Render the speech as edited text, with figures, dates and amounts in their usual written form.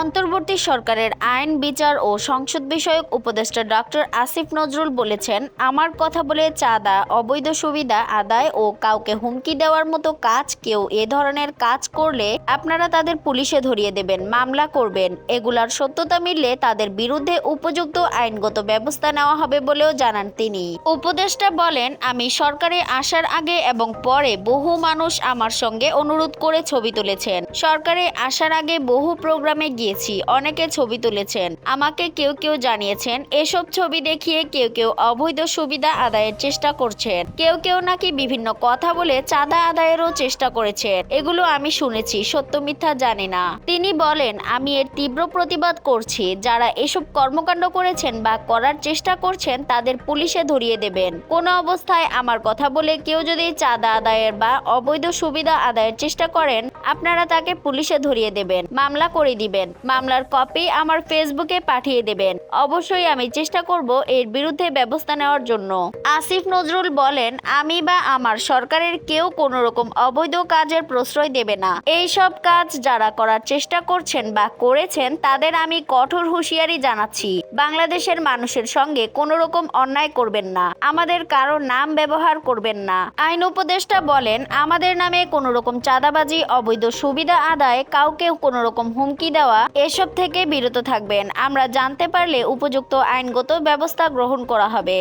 অন্তর্বর্তী সরকারের আইন, বিচার ও সংসদ বিষয়ক উপদেষ্টা ডক্টর আসিফ নজরুল বলেছেন, আমার কথা বলে চাঁদা, অবৈধ সুবিধা আদায় ও কাউকে হুমকি দেওয়ার মতো কাজ কেউ এ ধরনের কাজ করলে আপনারা তাদের পুলিশে ধরিয়ে দেবেন, মামলা করবেন। এগুলার সত্যতা মিললে তাদের বিরুদ্ধে উপযুক্ত আইনগত ব্যবস্থা নেওয়া হবে বলেও জানান তিনি। উপদেষ্টা বলেন, আমি সরকারে আসার আগে এবং পরে বহু মানুষ আমার সঙ্গে অনুরোধ করে ছবি তুলেছেন। সরকারে আসার আগে বহু প্রোগ্রামে গিয়েছি, অনেকে ছবি তুলেছেন। আমাকে কেউ কেউ জানিয়েছেন এসব ছবি দেখিয়ে কেউ কেউ অবৈধ সুবিধা আদায়ের চেষ্টা করছেন, কেউ কেউ নাকি বিভিন্ন কথা বলে চাঁদা আদায়েরও চেষ্টা করেছেন। এগুলো আমি শুনেছি, সত্য মিথ্যা জানি না। তিনি বলেন, আমি এর তীব্র প্রতিবাদ করছি। যারা এসব কর্মকাণ্ড করেছেন বা করার চেষ্টা করছেন তাদের পুলিশে ধরিয়ে দেবেন। কোনো অবস্থায় আমার কথা বলে কেউ যদি চাঁদা আদায়ের বা অবৈধ সুবিধা আদায়ের চেষ্টা করেন আপনারা তাকে পুলিশে ধরিয়ে দেবেন, মামলা করে দিবেন। মামলার কপি আমার ফেসবুকে পাঠিয়ে দেবেন। অবশ্যই আমি চেষ্টা করব এর বিরুদ্ধে ব্যবস্থা নেওয়ার জন্য। আসিফ নজরুল বলেন, আমি বা আমার সরকারের কেউ কোনো রকম অবৈধ কাজের প্রশ্রয় দেবে না। এই সব কাজ যারা করার চেষ্টা করছেন বা করেছেন তাদের আমি কঠোর হুঁশিয়ারি জানাচ্ছি, বাংলাদেশের মানুষের সঙ্গে কোনো রকম অন্যায় করবেন না, আমাদের কারো নাম ব্যবহার করবেন না। আইন উপদেষ্টা বলেন, আমাদের নামে কোনো রকম চাঁদাবাজি, অবৈধ সুবিধা আদায়, কাউকে কোনো রকম হুমকি দেওয়া এসব থেকে বিরত থাকবেন। আমরা জানতে পারলে উপযুক্ত আইনগত ব্যবস্থা গ্রহণ করা হবে।